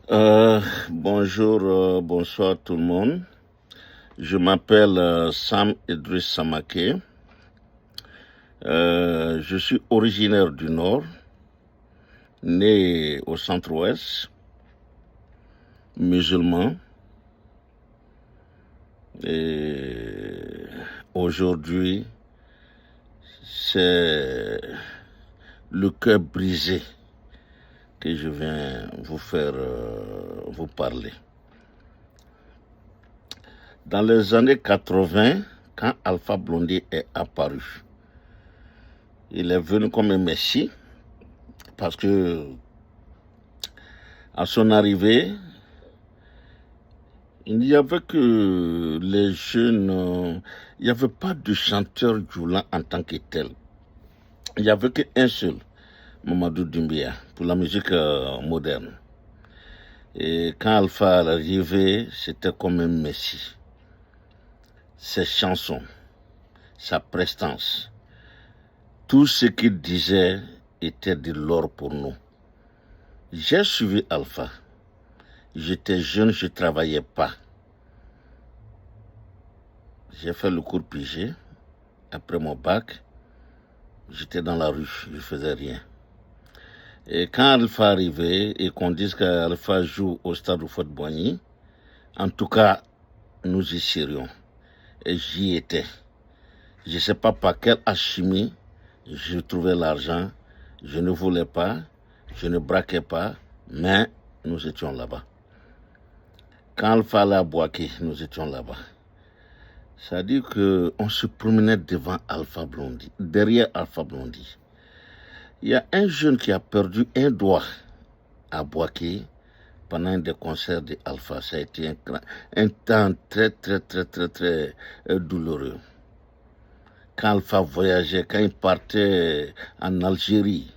Bonjour, bonsoir tout le monde. Je m'appelle Sam Idriss Samake. Je suis originaire du Nord, né au centre-ouest, musulman. Et aujourd'hui, c'est le cœur brisé que je viens vous parler. Dans les années 80, quand Alpha Blondy est apparu, il est venu comme un messie parce que à son arrivée, il n'y avait que les jeunes, il n'y avait pas de chanteur Djoula en tant que tel. Il n'y avait qu'un seul, Mamadou Doumbia, pour la musique moderne. Et quand Alpha est arrivé, c'était comme un messie. Ses chansons, sa prestance, tout ce qu'il disait était de l'or pour nous. J'ai suivi Alpha. J'étais jeune, je ne travaillais pas. J'ai fait le cours pigé. Après mon bac, j'étais dans la rue, je ne faisais rien. Et quand Alpha arrivait et qu'on dise qu'Alpha joue au stade de Fort-Boigny, en tout cas, nous y serions. Et j'y étais. Je ne sais pas par quelle alchimie je trouvais l'argent. Je ne voulais pas, je ne braquais pas, mais nous étions là-bas. Quand Alpha allait à Boaké, nous étions là-bas. C'est-à-dire qu'on se promenait devant Alpha Blondy, derrière Alpha Blondy. Il y a un jeune qui a perdu un doigt à Boaké pendant un des concerts de Alpha. Ça a été un temps très douloureux. Quand Alpha voyageait, quand il partait en Algérie,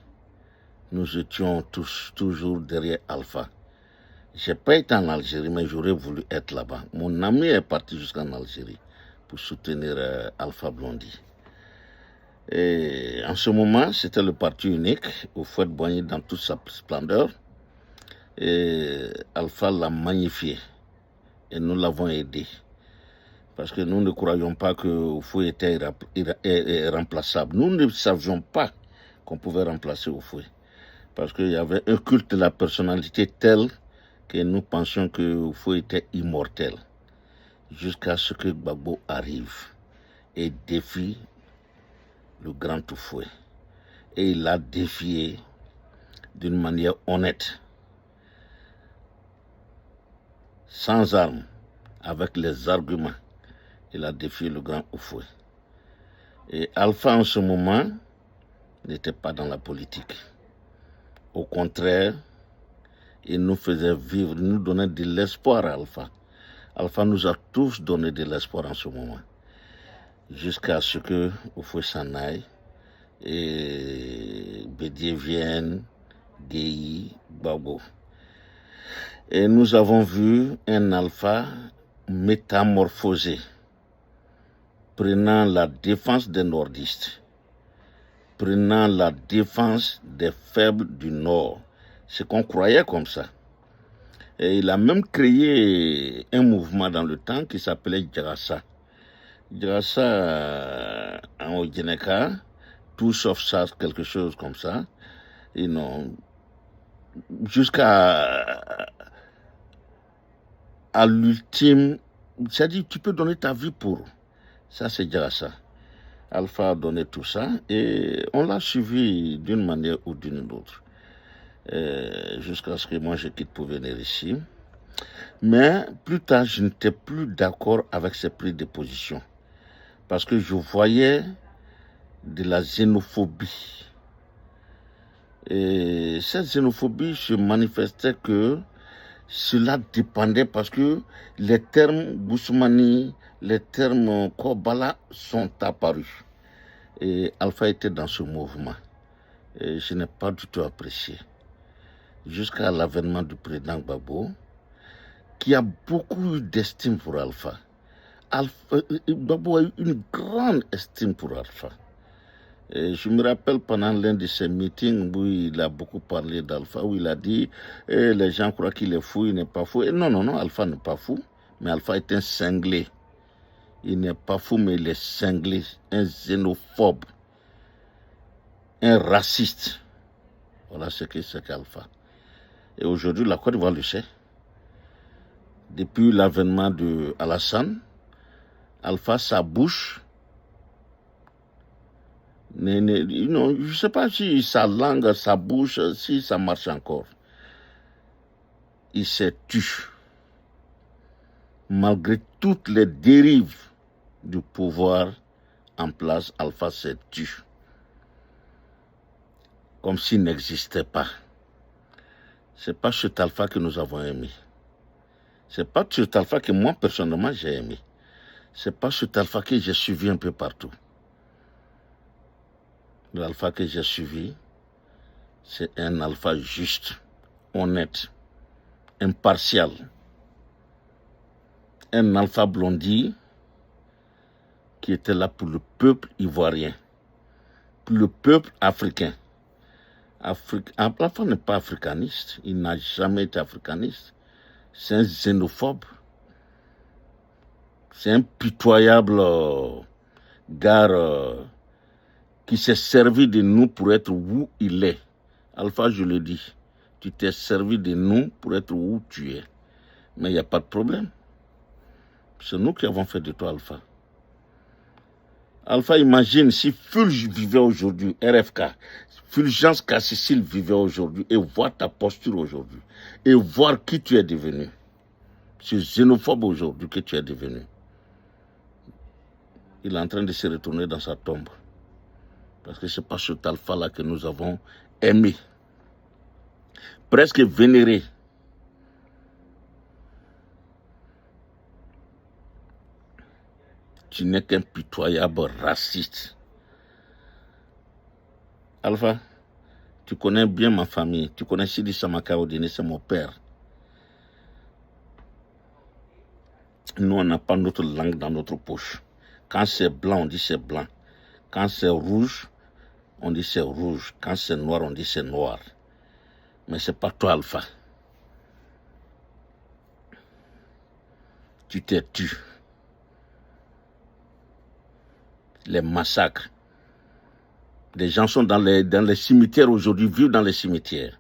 nous étions tous toujours derrière Alpha. Je n'ai pas été en Algérie, mais j'aurais voulu être là-bas. Mon ami est parti jusqu'en Algérie pour soutenir Alpha Blondy. Et en ce moment, c'était le parti unique, au Fouet-Boigny dans toute sa splendeur. Et Alpha l'a magnifié. Et nous l'avons aidé. Parce que nous ne croyions pas que Fouet était irremplaçable. Nous ne savions pas qu'on pouvait remplacer Fouet. Parce qu'il y avait un culte de la personnalité tel que nous pensions que Fouet était immortel. Jusqu'à ce que Gbagbo arrive et défie le grand Fouet. Et il l'a défié d'une manière honnête, sans armes, avec les arguments. Il a défié le grand Fouet. Et Alpha, en ce moment, n'était pas dans la politique. Au contraire, il nous faisait vivre, il nous donnait de l'espoir à Alpha. Alpha nous a tous donné de l'espoir en ce moment. Jusqu'à ce que Fouet s'en aille et Bédié vienne, Guéhi, Gbagbo. Et nous avons vu un Alpha métamorphosé, prenant la défense des nordistes, prenant la défense des faibles du Nord. C'est qu'on croyait comme ça. Et il a même créé un mouvement dans le temps qui s'appelait Djarassa. Djarassa en Odjeneka, tout sauf ça, quelque chose comme ça. Et non, jusqu'à l'ultime, c'est-à-dire tu peux donner ta vie pour. Ça, c'est Djarassa. Alpha a donné tout ça et on l'a suivi d'une manière ou d'une autre. Jusqu'à ce que moi je quitte pour venir ici. Mais plus tard, je n'étais plus d'accord avec ses prises de position. Parce que je voyais de la xénophobie. Et cette xénophobie se manifestait que cela dépendait parce que les termes Boussoumani, les termes Kobala sont apparus. Et Alpha était dans ce mouvement. Et je n'ai pas du tout apprécié. Jusqu'à l'avènement du président Gbagbo, qui a beaucoup eu d'estime pour Alpha. Gbagbo a eu une grande estime pour Alpha. Et je me rappelle pendant l'un de ces meetings où il a beaucoup parlé d'Alpha, où il a dit les gens croient qu'il est fou, il n'est pas fou. Et non, non, non, Alpha n'est pas fou, mais Alpha est un cinglé. Il n'est pas fou, mais il est cinglé, un xénophobe, un raciste. Voilà ce que c'est qu'Alpha. Et aujourd'hui, la Côte d'Ivoire le sait. Depuis l'avènement de Alassane, Alpha, sa bouche, je ne sais pas si sa langue, sa bouche, si ça marche encore. Il s'est tu. Malgré toutes les dérives du pouvoir en place, Alpha s'est tu. Comme s'il n'existait pas. Ce n'est pas cet Alpha que nous avons aimé. Ce n'est pas cet Alpha que moi, personnellement, j'ai aimé. Ce n'est pas cet Alpha que j'ai suivi un peu partout. L'Alpha que j'ai suivi, c'est un Alpha juste, honnête, impartial. Un Alpha Blondy qui était là pour le peuple ivoirien, pour le peuple africain. Alpha n'est pas africaniste, il n'a jamais été africaniste. C'est un xénophobe. C'est un pitoyable gars qui s'est servi de nous pour être où il est. Alpha, je le dis, tu t'es servi de nous pour être où tu es. Mais il n'y a pas de problème. C'est nous qui avons fait de toi Alpha. Alpha, imagine si Fulge vivait aujourd'hui, RFK, Fulgence Kassissil vivait aujourd'hui et voir ta posture aujourd'hui et voir qui tu es devenu. Ce xénophobe aujourd'hui que tu es devenu. Il est en train de se retourner dans sa tombe. Parce que ce n'est pas cet Alpha-là que nous avons aimé, presque vénéré. Tu n'es qu'un pitoyable raciste. Alpha, tu connais bien ma famille. Tu connais Sidi Samaka Odine, c'est mon père. Nous, on n'a pas notre langue dans notre poche. Quand c'est blanc, on dit c'est blanc. Quand c'est rouge, on dit c'est rouge. Quand c'est noir, on dit c'est noir. Mais ce n'est pas toi, Alpha. Tu t'es tu. Les massacres. Les gens sont dans les cimetières aujourd'hui, vivent dans les cimetières.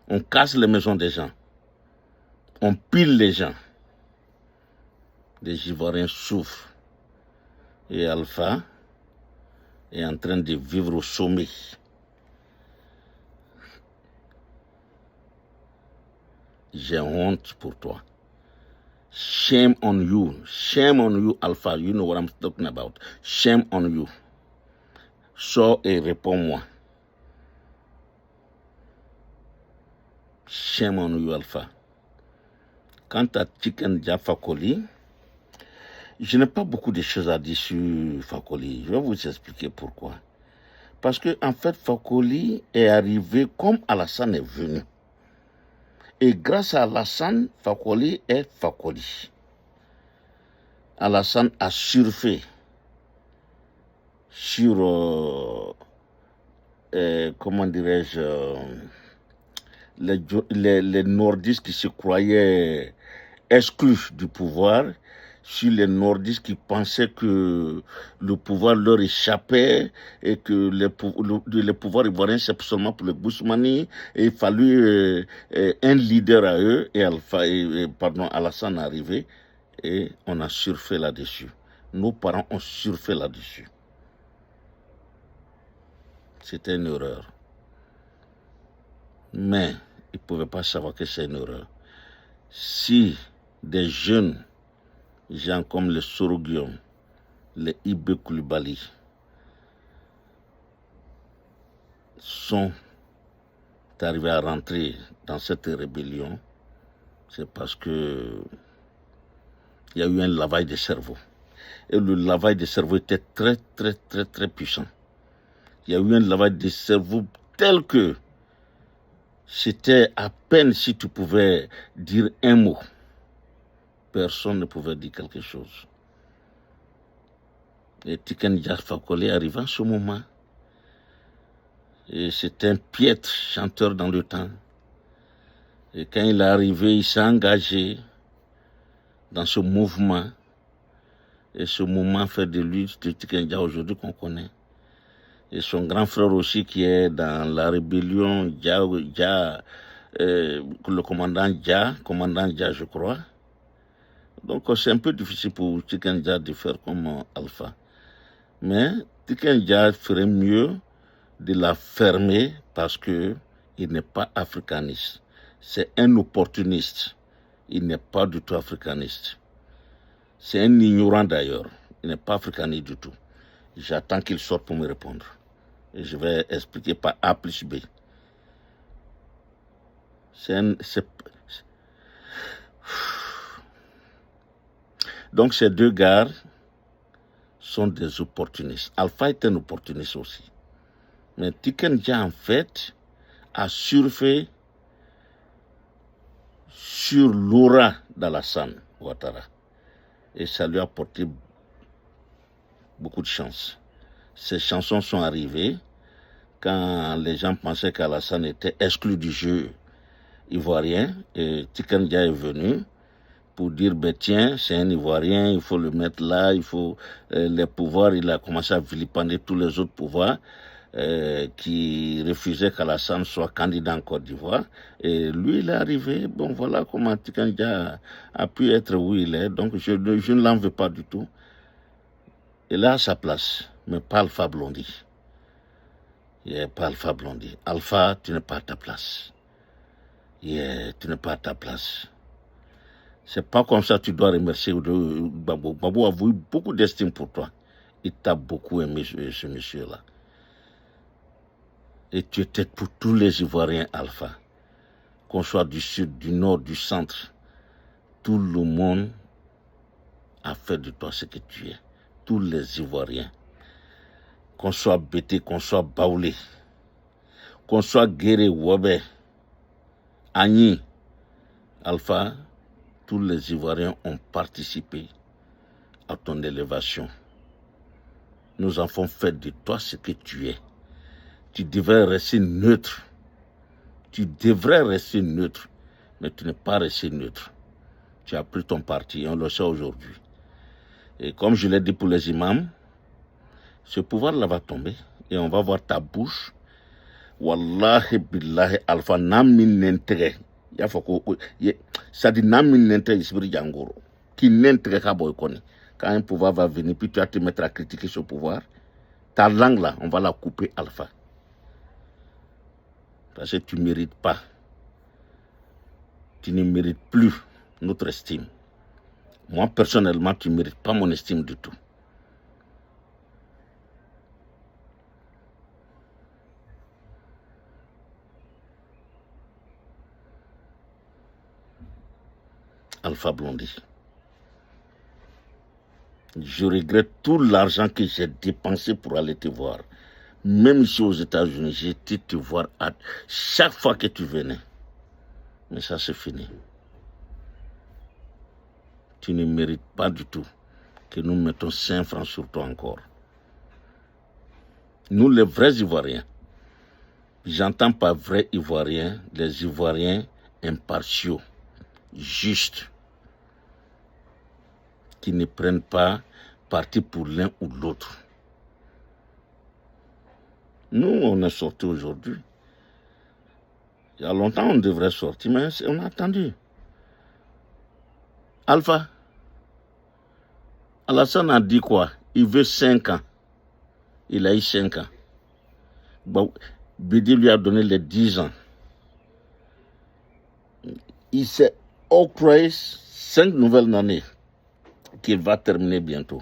On casse les maisons des gens. On pile les gens. Les Ivoiriens souffrent. Et Alpha est en train de vivre au sommet. J'ai honte pour toi. Shame on you. Shame on you, Alpha. You know what I'm talking about. Shame on you. Sors et réponds-moi. Shame on you, Alpha. Quant à Tiken Jah Fakoly, je n'ai pas beaucoup de choses à dire sur Fakoly. Je vais vous expliquer pourquoi. Parce que, en fait, Fakoly est arrivé comme Alassane est venu. Et grâce à Alassane, Fakoly est Fakoly. Alassane a surfé sur, comment dirais-je, les nordistes qui se croyaient exclus du pouvoir, sur les nordistes qui pensaient que le pouvoir leur échappait et que le pouvoir ivoirien c'est seulement pour les Bousmani et il fallut un leader à eux et Alassane est arrivé et on a surfé là-dessus. Nos parents ont surfé là-dessus. C'était une erreur. Mais ils ne pouvaient pas savoir que c'est une erreur. Si des jeunes gens comme les Soro Guillaume, les Ibé Koulibaly sont arrivés à rentrer dans cette rébellion, c'est parce que il y a eu un lavage de cerveau. Et le lavage de cerveau était très, très, très, très puissant. Il y a eu un lavage de cerveau tel que c'était à peine si tu pouvais dire un mot. Personne ne pouvait dire quelque chose. Et Tiken Jah Fakoly arrive en ce moment. Et c'est un piètre chanteur dans le temps. Et quand il est arrivé, il s'est engagé dans ce mouvement. Et ce mouvement fait de lui de Tiken Jah aujourd'hui qu'on connaît. Et son grand frère aussi qui est dans la rébellion le commandant Jah je crois. Donc c'est un peu difficile pour Tiken Jah de faire comme Alpha. Mais Tiken Jah ferait mieux de la fermer parce que il n'est pas africaniste. C'est un opportuniste. Il n'est pas du tout africaniste. C'est un ignorant d'ailleurs. Il n'est pas africaniste du tout. J'attends qu'il sorte pour me répondre. Et je vais expliquer par A plus B. Donc ces deux gars sont des opportunistes. Alpha est un opportuniste aussi. Mais Tiken Jah en fait a surfé sur l'aura d'Alassane Ouattara. Et ça lui a apporté beaucoup de chance. Ces chansons sont arrivées quand les gens pensaient qu'Alassane était exclu du jeu ivoirien. Et Tiken Jah est venu pour dire, tiens, c'est un Ivoirien, il faut le mettre là, il faut les pouvoirs. Il a commencé à vilipender tous les autres pouvoirs qui refusaient qu'Alassane soit candidat en Côte d'Ivoire. Et lui, il est arrivé. Bon, voilà comment Tiken Jah a pu être où il est. Donc, je ne l'en veux pas du tout. Il a sa place, mais pas Alpha Blondy. Pas Alpha Blondy. Alpha, tu n'es pas à ta place. Tu n'es pas à ta place. C'est pas comme ça que tu dois remercier Gbagbo. Gbagbo a eu beaucoup d'estime pour toi. Il t'a beaucoup aimé, ce monsieur-là. Et tu étais pour tous les Ivoiriens Alpha. Qu'on soit du sud, du nord, du centre. Tout le monde a fait de toi ce que tu es. Tous les Ivoiriens. Qu'on soit Bété, qu'on soit Baoulé, qu'on soit Guéré, Wabé, Agni, Alpha, tous les Ivoiriens ont participé à ton élévation. Nous avons fait de toi ce que tu es. Tu devrais rester neutre. Tu devrais rester neutre, mais tu n'es pas resté neutre. Tu as pris ton parti, on le sait aujourd'hui. Et comme je l'ai dit pour les imams, ce pouvoir-là va tomber et on va voir ta bouche. Wallahi billahi Alpha namin n'intérêt. Il faut que ça dit namin n'intérêt isbiri jangoro. Qui n'intérêt ka boy koni. Quand un pouvoir va venir, puis tu vas te mettre à critiquer ce pouvoir, ta langue là, on va la couper Alpha. Parce que tu ne mérites pas. Tu ne mérites plus notre estime. Moi, personnellement, tu ne mérites pas mon estime du tout. Alpha Blondy. Je regrette tout l'argent que j'ai dépensé pour aller te voir. Même ici aux États-Unis, j'ai été te voir chaque fois que tu venais. Mais ça, c'est fini. Tu ne mérites pas du tout que nous mettons 5 francs sur toi encore. Nous, les vrais Ivoiriens, j'entends pas vrais Ivoiriens, les Ivoiriens impartiaux, justes, qui ne prennent pas parti pour l'un ou l'autre. Nous, on est sortis aujourd'hui. Il y a longtemps, on devrait sortir, mais on a attendu. Alpha, Alassane a dit quoi? Il veut 5 ans. Il a eu 5 ans. Bon, Bidi lui a donné les 10 ans. Il s'est octroyé 5 nouvelles années qu'il va terminer bientôt.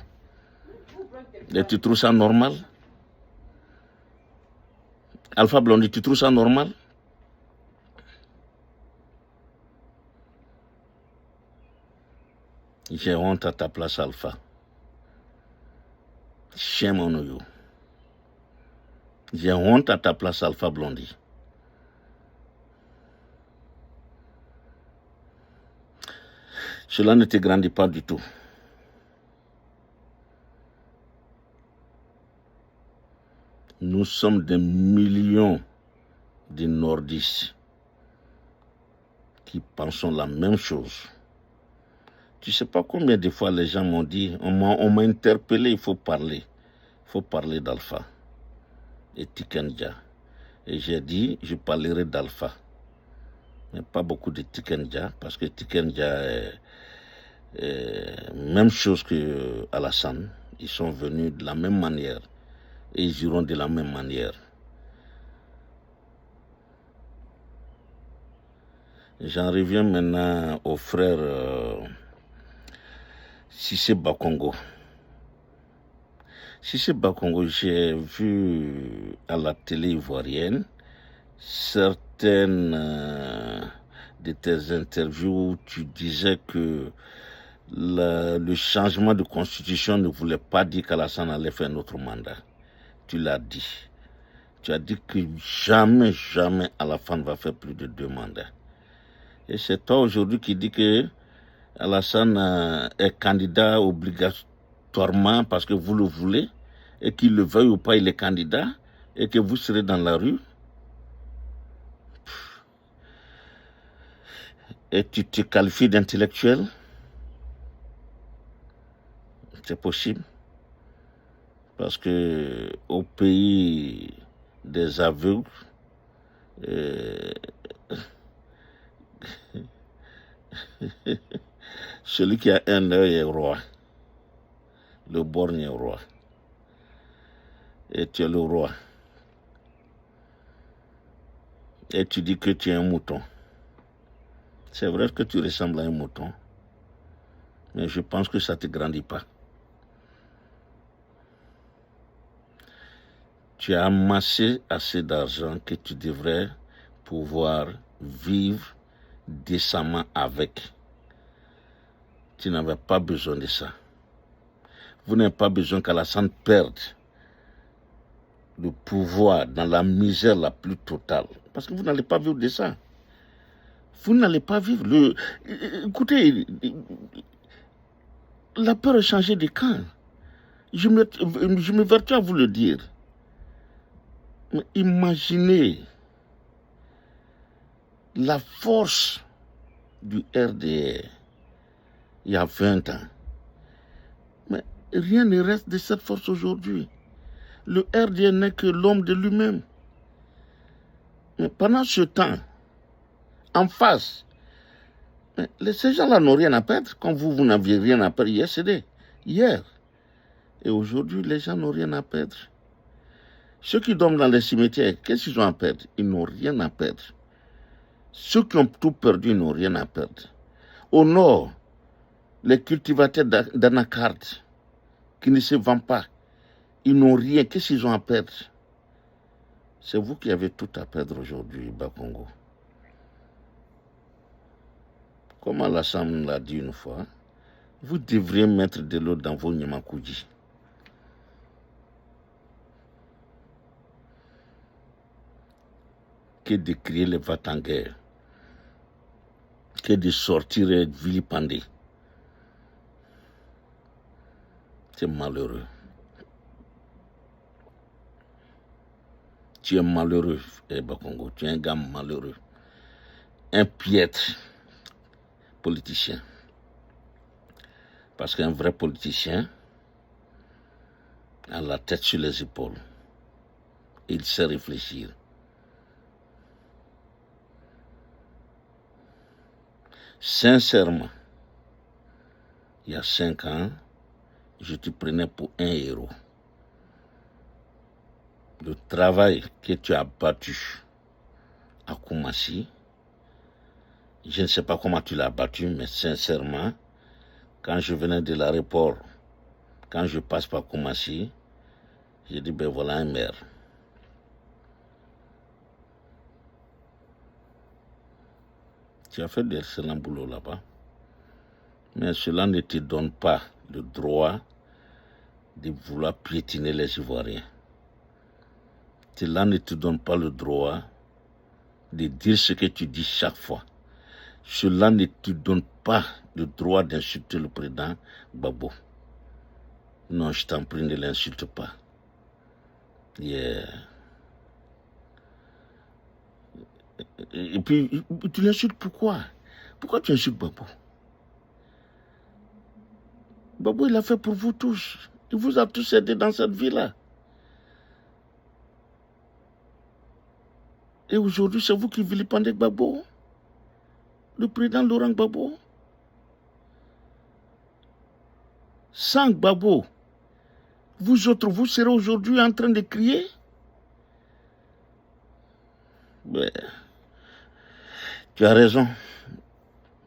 Et tu trouves ça normal? Alpha Blondy, tu trouves ça normal? J'ai honte à ta place, Alpha. Shame on you. J'ai honte à ta place, Alpha Blondy. Cela ne te grandit pas du tout. Nous sommes des millions de nordistes qui pensons la même chose. Tu ne sais pas combien de fois les gens m'ont dit, on m'a interpellé, il faut parler. Il faut parler d'Alpha et Tikenja. Et j'ai dit, je parlerai d'Alpha. Mais pas beaucoup de Tikenja, parce que Tikenja est même chose que Alassane. Ils sont venus de la même manière. Et ils iront de la même manière. J'en reviens maintenant au frère Cissé Bakongo. Cissé Bakongo, j'ai vu à la télé ivoirienne certaines de tes interviews où tu disais que le changement de constitution ne voulait pas dire qu'Alassane allait faire un autre mandat. Tu l'as dit. Tu as dit que jamais Alassane va faire plus de 2 mandats. Et c'est toi aujourd'hui qui dis que Alassane est candidat obligatoirement parce que vous le voulez, et qu'il le veuille ou pas, il est candidat, et que vous serez dans la rue. Et tu te qualifies d'intellectuel. C'est possible. Parce que au pays des aveugles, celui qui a un œil est roi. Le borgne est roi. Et tu es le roi. Et tu dis que tu es un mouton. C'est vrai que tu ressembles à un mouton. Mais je pense que ça ne te grandit pas. Tu as amassé assez d'argent que tu devrais pouvoir vivre décemment avec. Tu n'avais pas besoin de ça. Vous n'avez pas besoin qu'Alassane perde le pouvoir dans la misère la plus totale. Parce que vous n'allez pas vivre de ça. Vous n'allez pas vivre. Écoutez, la peur est changée de camp. Je me vertu à vous le dire. Mais imaginez la force du RDR il y a 20 ans. Mais rien ne reste de cette force aujourd'hui. Le RDR n'est que l'homme de lui-même. Mais pendant ce temps, en face, ces gens-là n'ont rien à perdre. Comme vous n'aviez rien à perdre hier. Et aujourd'hui, les gens n'ont rien à perdre. Ceux qui dorment dans les cimetières, qu'est-ce qu'ils ont à perdre? Ils n'ont rien à perdre. Ceux qui ont tout perdu, ils n'ont rien à perdre. Au nord, les cultivateurs d'anacarde qui ne se vendent pas, ils n'ont rien. Qu'est-ce qu'ils ont à perdre? C'est vous qui avez tout à perdre aujourd'hui, Bakongo. Comme Alassane l'a dit une fois, vous devriez mettre de l'eau dans vos Nyamakoudji. Que de crier les va-t-en-guerre, que de sortir et vilipender. C'est malheureux. Tu es malheureux, Bakongo. Tu es un gars malheureux. Un piètre politicien. Parce qu'un vrai politicien a la tête sur les épaules. Il sait réfléchir. Sincèrement, il y a 5 ans, je te prenais pour un héros. Le travail que tu as battu à Koumassi, je ne sais pas comment tu l'as battu, mais sincèrement, quand je venais de l'aéroport, quand je passe par Koumassi, j'ai dit, ben voilà un maire. Tu as fait d'excellents boulot là-bas. Mais cela ne te donne pas le droit de vouloir piétiner les Ivoiriens. Cela ne te donne pas le droit de dire ce que tu dis chaque fois. Cela ne te donne pas le droit d'insulter le président Gbagbo. Non, je t'en prie, ne l'insulte pas. Yeah. Et puis, tu l'insultes pourquoi? Pourquoi tu insultes Gbagbo? Gbagbo, il a fait pour vous tous. Il vous a tous aidé dans cette vie-là. Et aujourd'hui, c'est vous qui vilipendez Gbagbo, le président Laurent Gbagbo. Sans Gbagbo, vous autres, vous serez aujourd'hui en train de crier. Mais, tu as raison.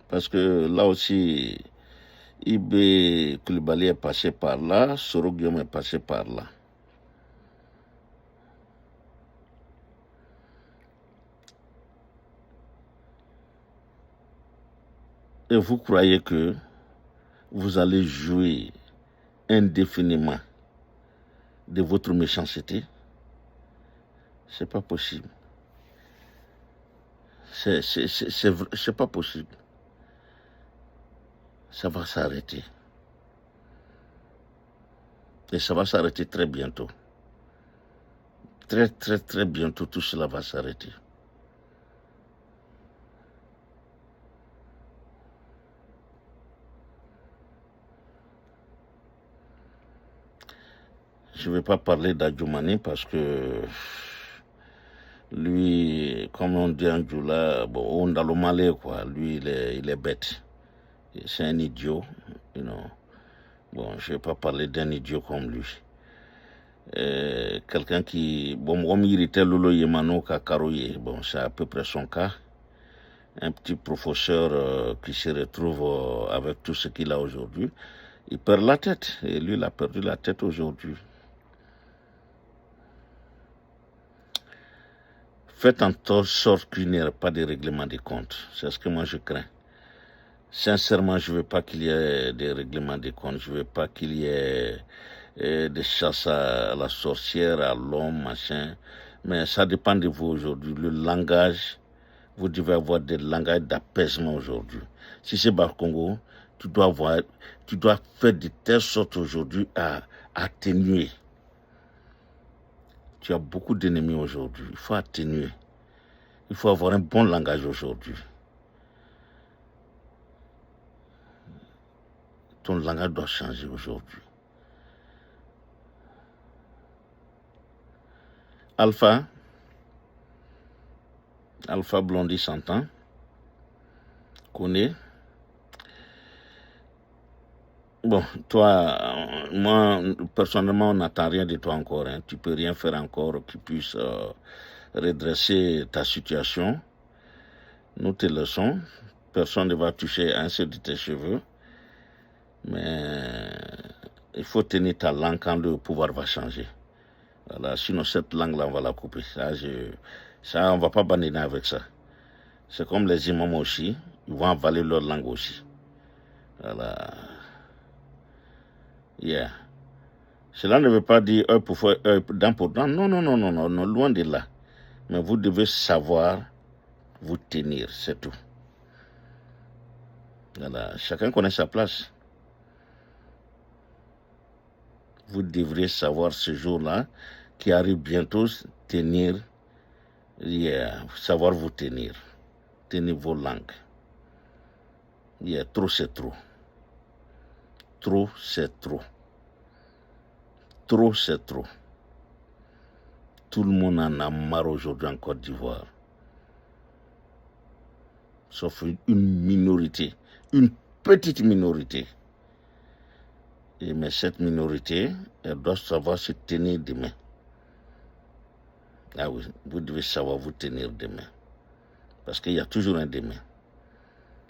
Parce que là aussi, Ibé Koulibaly est passé par là, Soro Guillaume est passé par là. Et vous croyez que vous allez jouer indéfiniment de votre méchanceté? C'est pas possible. C'est pas possible. Ça va s'arrêter. Et ça va s'arrêter très bientôt. Très, très, très bientôt, tout cela va s'arrêter. Je ne vais pas parler d'Adjoumani parce que lui, comme on dit en Djoula, bon, on a le malais, quoi. Lui, il est bête. C'est un idiot, you know. Bon, je ne vais pas parler d'un idiot comme lui. Quelqu'un qui, bon, comme il était Lolo Yemano Kakaroye, bon, c'est à peu près son cas. Un petit professeur qui se retrouve avec tout ce qu'il a aujourd'hui. Il perd la tête. Et lui, il a perdu la tête aujourd'hui. Faites en sorte qu'il n'y ait pas de règlement des comptes. C'est ce que moi je crains. Sincèrement, je ne veux pas qu'il y ait des règlements des comptes. Je ne veux pas qu'il y ait des chasses à la sorcière, à l'homme, machin. Mais ça dépend de vous aujourd'hui. Le langage, vous devez avoir des langages d'apaisement aujourd'hui. Si c'est Bas-Congo, tu dois faire de telle sorte aujourd'hui à atténuer. Tu as beaucoup d'ennemis aujourd'hui. Il faut atténuer. Il faut avoir un bon langage aujourd'hui. Ton langage doit changer aujourd'hui. Alpha Blondie s'entend. Connaît. Bon, toi, moi, personnellement, on n'attend rien de toi encore. Hein. Tu peux rien faire encore qui puisse redresser ta situation. Nous te laissons. Personne ne va toucher un seul de tes cheveux. Mais il faut tenir ta langue quand le pouvoir va changer. Voilà, sinon cette langue-là, on va la couper. Ça, on ne va pas bandiner avec ça. C'est comme les imams aussi. Ils vont avaler leur langue aussi. Voilà. Yeah. Cela ne veut pas dire œil pour œil, dent pour dent. Non, loin de là. Mais vous devez savoir vous tenir, c'est tout. Voilà. Chacun connaît sa place. Vous devriez savoir ce jour-là, qui arrive bientôt, tenir, savoir vous tenir. Tenir vos langues. Trop c'est trop. Trop c'est trop. Trop c'est trop. Tout le monde en a marre aujourd'hui en Côte d'Ivoire. Sauf une minorité, une petite minorité. Mais cette minorité, elle doit savoir se tenir demain. Ah oui, vous devez savoir vous tenir demain. Parce qu'il y a toujours un demain.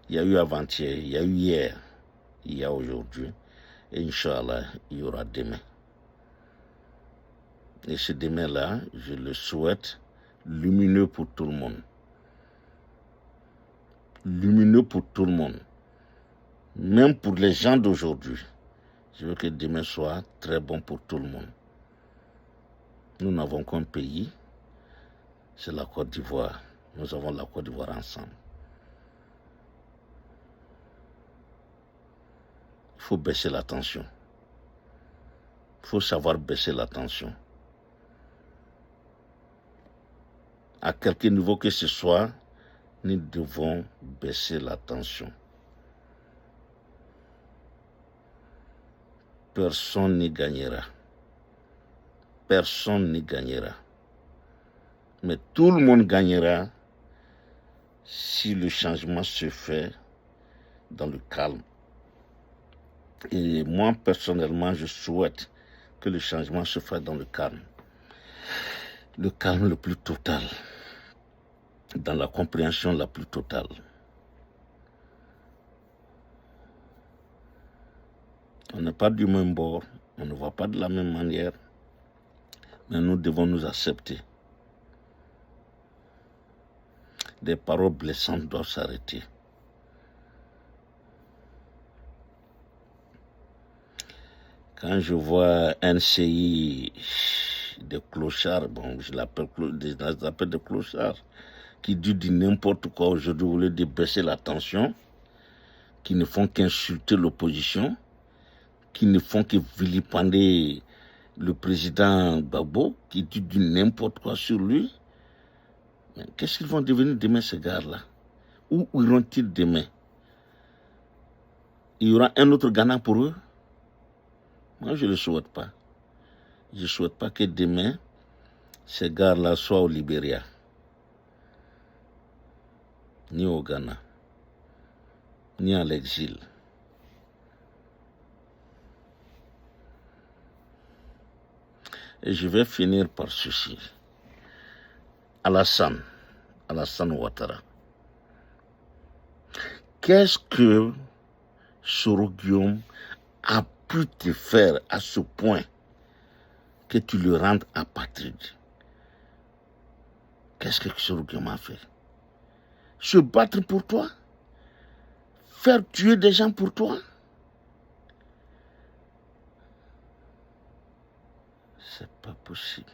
Il y a eu avant-hier, il y a eu hier, il y a aujourd'hui. Et Inch'Allah, il y aura demain. Et ce demain-là, je le souhaite lumineux pour tout le monde. Lumineux pour tout le monde. Même pour les gens d'aujourd'hui. Je veux que demain soit très bon pour tout le monde. Nous n'avons qu'un pays, c'est la Côte d'Ivoire. Nous avons la Côte d'Ivoire ensemble. Il faut baisser la tension. Il faut savoir baisser la tension. à quelque niveau que ce soit, nous devons baisser la tension. Personne n'y gagnera. Personne n'y gagnera. Mais tout le monde gagnera si le changement se fait dans le calme. Et moi, personnellement, je souhaite que le changement se fasse dans le calme. Le calme le plus total. Dans la compréhension la plus totale. On n'est pas du même bord, on ne voit pas de la même manière, mais nous devons nous accepter. Des paroles blessantes doivent s'arrêter. Quand je vois NCI, des clochards, bon, je l'appelle des clochards, qui disent du n'importe quoi aujourd'hui au lieu de baisser la tension, qui ne font qu'insulter l'opposition, qui ne font que vilipender le président Gbagbo, qui dit du n'importe quoi sur lui. Qu'est-ce qu'ils vont devenir demain, ces gars-là? Où iront-ils demain? Il y aura un autre Ghana pour eux? Moi, je ne le souhaite pas. Je ne souhaite pas que demain, ces gars-là soient au Libéria, ni au Ghana, ni à l'exil. Et je vais finir par ceci. Alassane Ouattara. Qu'est-ce que Soro Guillaume a pu te faire à ce point que tu le rendes apatride? Qu'est-ce que Soro Guillaume a fait? Se battre pour toi? Faire tuer des gens pour toi? C'est pas possible.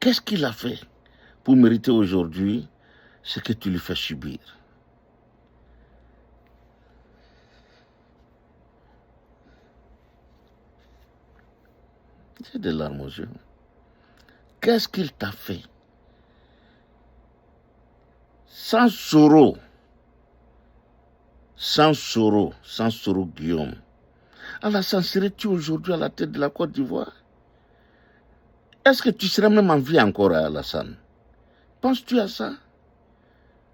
Qu'est-ce qu'il a fait pour mériter aujourd'hui ce que tu lui fais subir? J'ai des larmes aux yeux. Qu'est-ce qu'il t'a fait? Sans Soro Guillaume, Alassane, serais-tu aujourd'hui à la tête de la Côte d'Ivoire? Est-ce que tu serais même en vie encore, Alassane? Penses-tu à ça?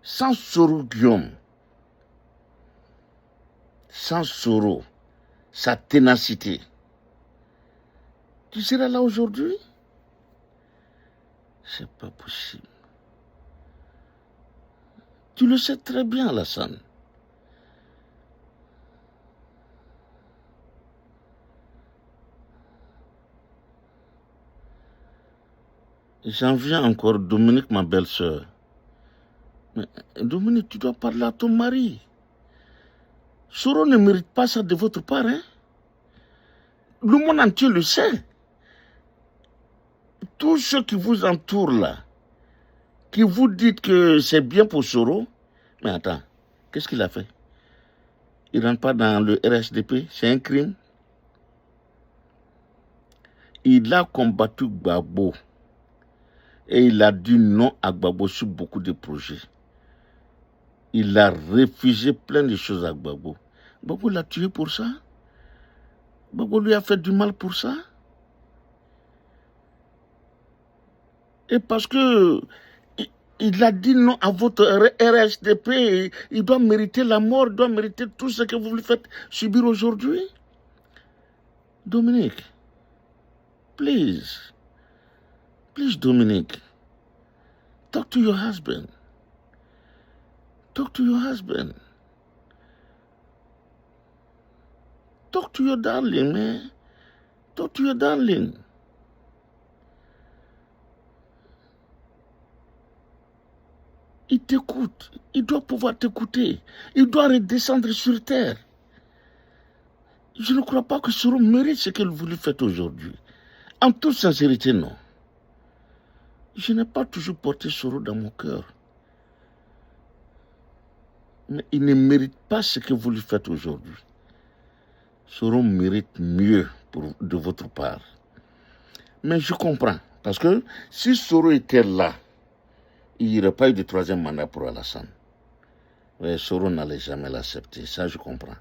Sans Soro Guillaume, sans Soro, sa ténacité, tu serais là aujourd'hui? C'est pas possible. Tu le sais très bien, Alassane. J'en viens encore, Dominique, ma belle-sœur. Mais Dominique, tu dois parler à ton mari. Soro ne mérite pas ça de votre part, hein? Le monde entier le sait. Tous ceux qui vous entourent là, qui vous dites que c'est bien pour Soro, mais attends, qu'est-ce qu'il a fait? Il ne rentre pas dans le RHDP, c'est un crime. Il a combattu Gbagbo et il a dit non à Gbagbo sur beaucoup de projets. Il a refusé plein de choses à Gbagbo. Gbagbo l'a tué pour ça? Gbagbo lui a fait du mal pour ça? Et parce que il a dit non à votre RHDP, il doit mériter la mort, il doit mériter tout ce que vous lui faites subir aujourd'hui? Dominique, please, Dominique, talk to your husband. Talk to your husband. Talk to your darling, man. Talk to your darling. Il t'écoute. Il doit pouvoir t'écouter. Il doit redescendre sur terre. Je ne crois pas que Soro mérite ce que vous lui faites aujourd'hui. En toute sincérité, non. Je n'ai pas toujours porté Soro dans mon cœur. Mais il ne mérite pas ce que vous lui faites aujourd'hui. Soro mérite mieux de votre part. Mais je comprends. Parce que si Soro était là, il n'y aurait pas eu de troisième mandat pour Alassane. Ouais, Soro n'allait jamais l'accepter, ça je comprends.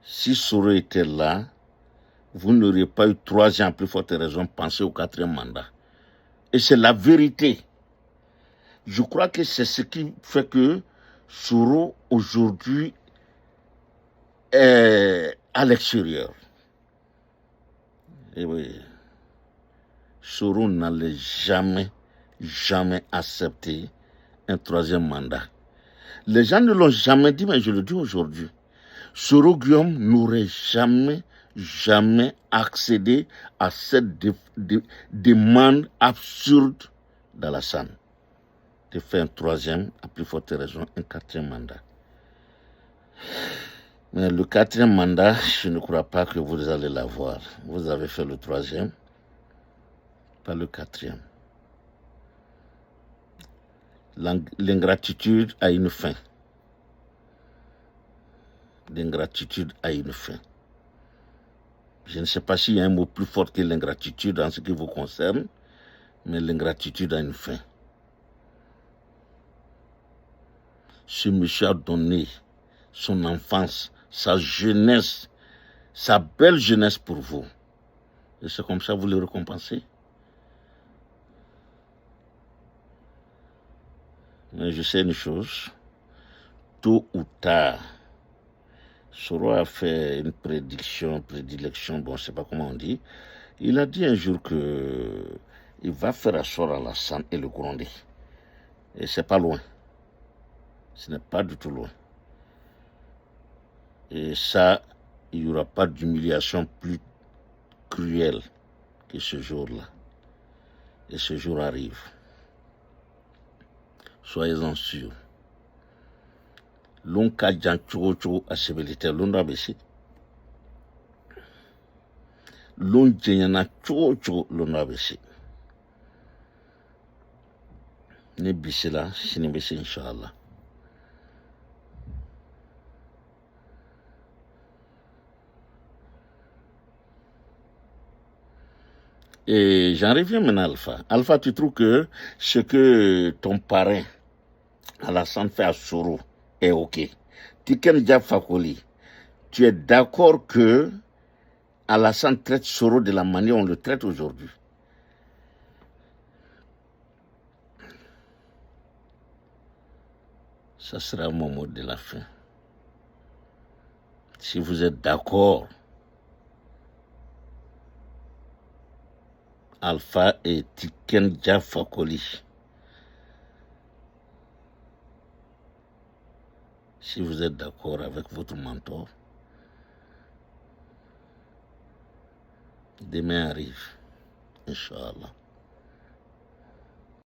Si Soro était là, vous n'auriez pas eu 3 ans, plus forte raison, penser au 4e mandat. Et c'est la vérité. Je crois que c'est ce qui fait que Soro, aujourd'hui, est à l'extérieur. Et oui, Soro n'allait jamais accepter un 3e mandat. Les gens ne l'ont jamais dit, mais je le dis aujourd'hui. Soro Guillaume n'aurait jamais accédé à cette demande absurde d'Alassane de faire un 3e, à plus forte raison, un 4e mandat. Mais le 4e mandat, je ne crois pas que vous allez l'avoir. Vous avez fait le 3e, pas le 4e. L'ingratitude a une fin. L'ingratitude a une fin. Je ne sais pas s'il y a un mot plus fort que l'ingratitude en ce qui vous concerne, mais l'ingratitude a une fin. Ce monsieur a donné son enfance, sa jeunesse, sa belle jeunesse pour vous. Et c'est comme ça que vous le récompensez. Mais je sais une chose, tôt ou tard, Soro a fait une prédilection, bon, je ne sais pas comment on dit. Il a dit un jour qu'il va faire asseoir Alassane et le gronder. Et c'est pas loin. Ce n'est pas du tout loin. Et ça, il n'y aura pas d'humiliation plus cruelle que ce jour-là. Et ce jour arrive. Soyez-en sûrs. L'on ka jan cogo cogo a sɛbɛlite l'on do a bɛ se. L'on jɛɲana cogo cogo l'on do a bɛ se. Ne bisila sini bɛ se inshallah. Et j'en reviens maintenant à Alpha. Alpha, tu trouves que ce que ton parrain Alassane fait à Soro est OK. Tiken Jah Fakoly, tu es d'accord que Alassane traite Soro de la manière dont on le traite aujourd'hui? Ça sera mon mot de la fin. Si vous êtes d'accord, Alpha et Tiken Jah Fakoly, si vous êtes d'accord avec votre mentor, demain arrive, Inch'Allah.